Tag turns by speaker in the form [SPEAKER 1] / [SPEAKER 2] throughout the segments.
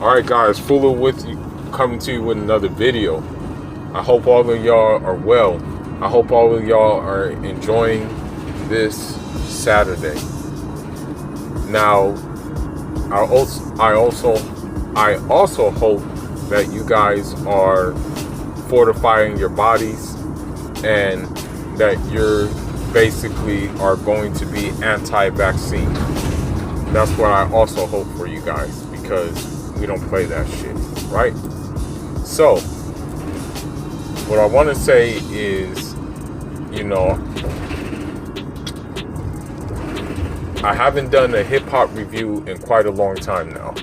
[SPEAKER 1] Alright guys, Fuller with you, coming to you with another video. I hope all of y'all are well. I hope all of y'all are enjoying this Saturday. Now, I also hope that you guys are fortifying your bodies and that you're basically are going to be anti-vaccine. That's what I also hope for you guys, because we don't play that shit, right? So, what I want to say is, I haven't done a hip-hop review in quite a long time now.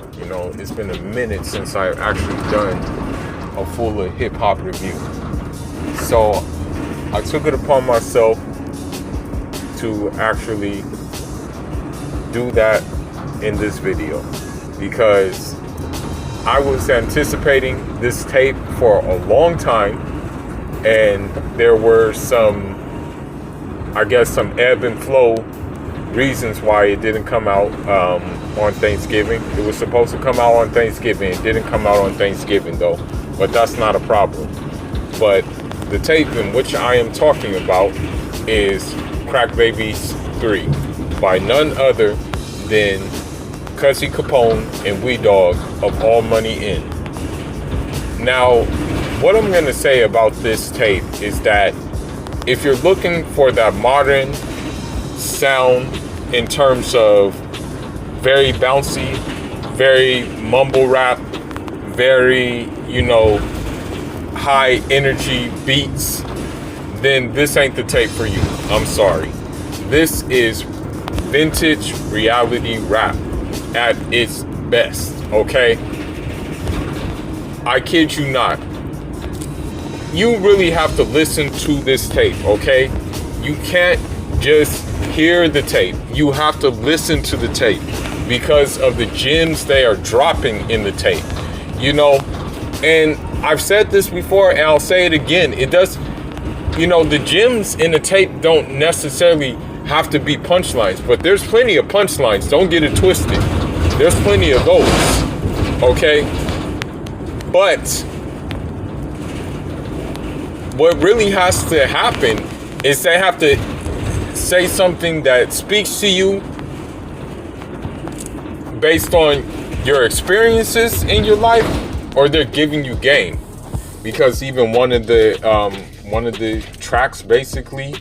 [SPEAKER 1] It's been a minute since I've actually done a full hip-hop review. So, I took it upon myself to actually do that in this video, because I was anticipating this tape for a long time, and there were some ebb and flow reasons why it didn't come out on Thanksgiving. It was supposed to come out on Thanksgiving. It didn't come out on Thanksgiving though, but that's not a problem. But the tape in which I am talking about is Crack Babies 3 by none other than Cuzzy Capone and Wee Dog of All Money In. Now, what I'm going to say about this tape is that if you're looking for that modern sound in terms of very bouncy, very mumble rap, very, high energy beats, then this ain't the tape for you. I'm sorry. This is vintage reality rap at its best, okay? I kid you not. You really have to listen to this tape, okay? You can't just hear the tape. You have to listen to the tape because of the gems they are dropping in the tape, And I've said this before and I'll say it again. It does, the gems in the tape don't necessarily have to be punchlines, but there's plenty of punchlines. Don't get it twisted. There's plenty of those, okay? But what really has to happen is they have to say something that speaks to you based on your experiences in your life, or they're giving you game. Because even one of the tracks basically,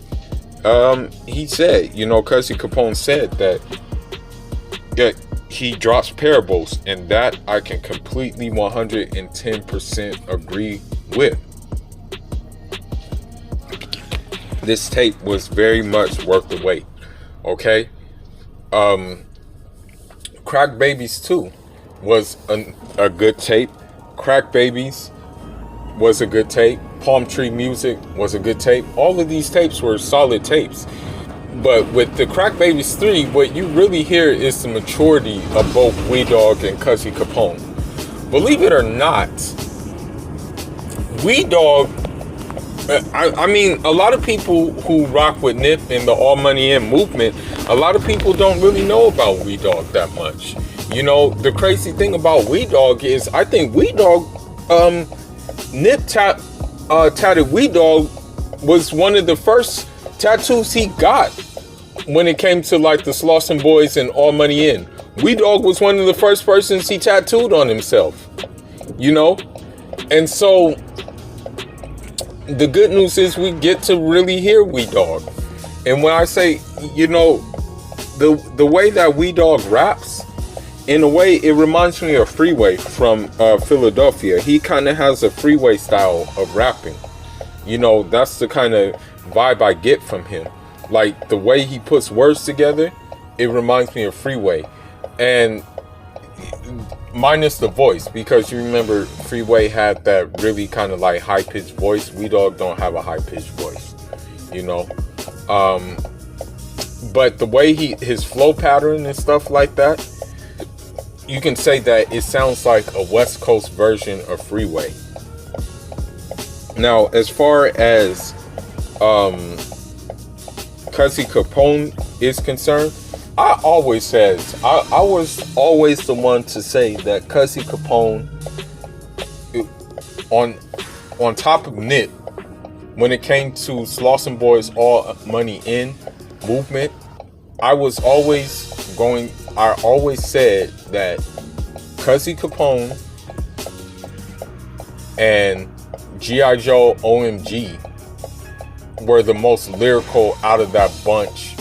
[SPEAKER 1] he said, Cuzzy Capone said that he drops parables, and that I can completely 110% agree with. This tape was very much worth the wait, okay? Crack Babies 2 was a good tape. Crack Babies was a good tape. Palm Tree Music was a good tape. All of these tapes were solid tapes. But with the Crack Babies 3, what you really hear is the maturity of both Wee Dog and Cuzzy Capone. Believe it or not, Wee Dog, I mean, a lot of people who rock with Nip and the All Money In movement, a lot of people don't really know about Wee Dog that much. The crazy thing about Wee Dog is, I think Wee Dog, Nip tatted Wee Dog was one of the first tattoos he got when it came to like the Slauson Boys and All Money In. Wee Dog was one of the first persons he tattooed on himself, And so the good news is we get to really hear Wee Dog. And when I say, the way that Wee Dog raps, in a way, it reminds me of Freeway from Philadelphia. He kind of has a Freeway style of rapping. That's the kind of vibe I get from him. Like, the way he puts words together, it reminds me of Freeway. And minus the voice, because you remember Freeway had that really kind of like high-pitched voice. Wee Dog don't have a high-pitched voice, But the way his flow pattern and stuff like that, you can say that it sounds like a West Coast version of Freeway. Now, as far as Cuzzy Capone is concerned, I always says I was always the one to say that Cussy Capone on top of Nip when it came to Slauson Boys All Money In movement. I always said that Cussy Capone and G.I. Joe OMG were the most lyrical out of that bunch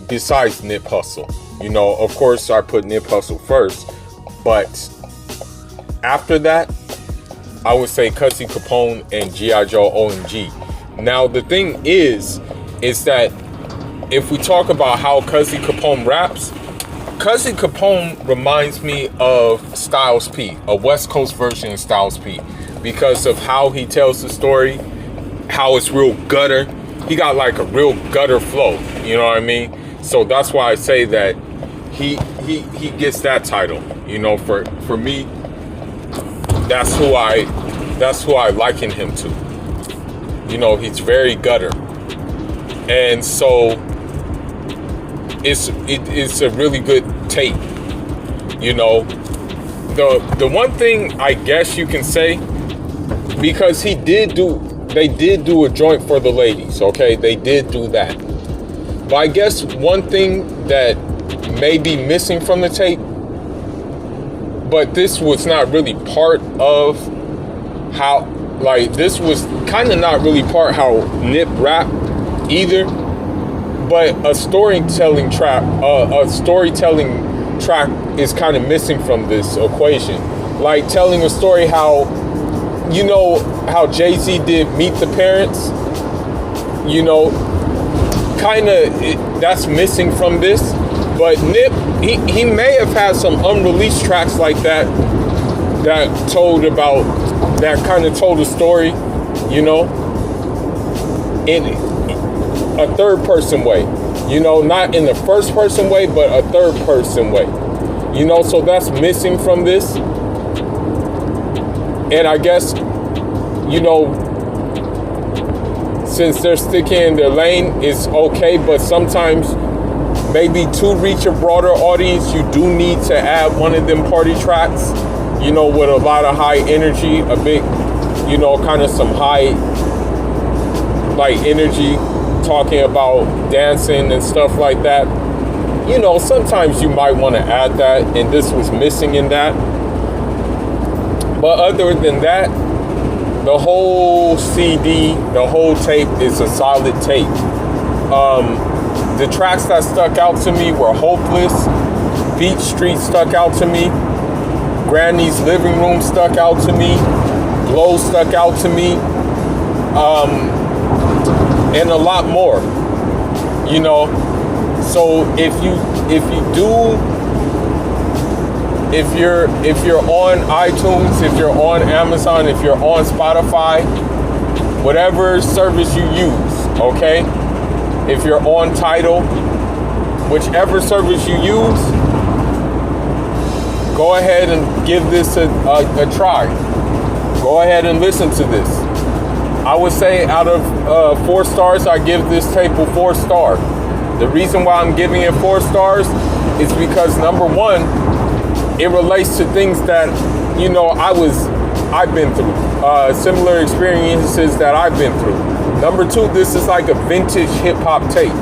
[SPEAKER 1] besides Nip Hussle. You know, of course I put Nip Hussle first, but after that I would say Cussy Capone and G.I. Joe OMG. Now the thing is that if we talk about how Cussy Capone raps, Cussy Capone reminds me of Styles P, a West Coast version of Styles P, because of how he tells the story, how it's real gutter. He got like a real gutter flow, you know what I mean? So that's why I say that he gets that title. You know, for me, that's who I liken him to. You know, he's very gutter, and so it's a really good tape. You know, the one thing I guess you can say, because they did do a joint for the ladies, okay? They did do that. But I guess one thing that may be missing from the tape, but this was not really part of how, like, this was kind of not really part how Nip rap either, but a storytelling track is kind of missing from this equation. Like telling a story how, you know, how Jay-Z did Meet the Parents, you know, kind of that's missing from this. But Nip, he may have had some unreleased tracks like that kind of told a story, you know, in a third person way, you know, not in the first person way, but a third person way, you know, so that's missing from this. And I guess, you know, since they're sticking in their lane, it's okay, but sometimes maybe to reach a broader audience, you do need to add one of them party tracks, you know, with a lot of high energy, a big, you know, kind of some high, like, energy, talking about dancing and stuff like that. You know, sometimes you might want to add that, and this was missing in that. But other than that, the whole CD, the whole tape is a solid tape. The tracks that stuck out to me were Hopeless, Beach Street stuck out to me, Granny's Living Room stuck out to me, Glow stuck out to me, and a lot more, you know. So if you're on iTunes, if you're on Amazon, if you're on Spotify, whatever service you use, okay? If you're on Tidal, whichever service you use, go ahead and give this a try. Go ahead and listen to this. I would say out of 4 stars, I give this tape a 4 star. The reason why I'm giving it 4 stars is because, number one, it relates to things that, you know, I've been through, similar experiences that I've been through. Number two, this is like a vintage hip hop tape.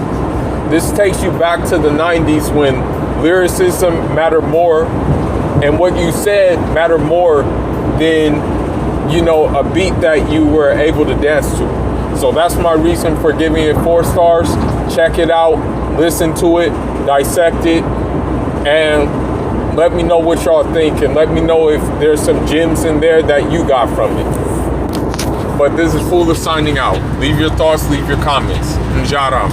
[SPEAKER 1] This takes you back to the 90s when lyricism mattered more and what you said mattered more than, you know, a beat that you were able to dance to. So that's my reason for giving it 4 stars. Check it out, listen to it, dissect it, and let me know what y'all think, and let me know if there's some gems in there that you got from it. But this is Fuller signing out. Leave your thoughts, leave your comments. Njaram.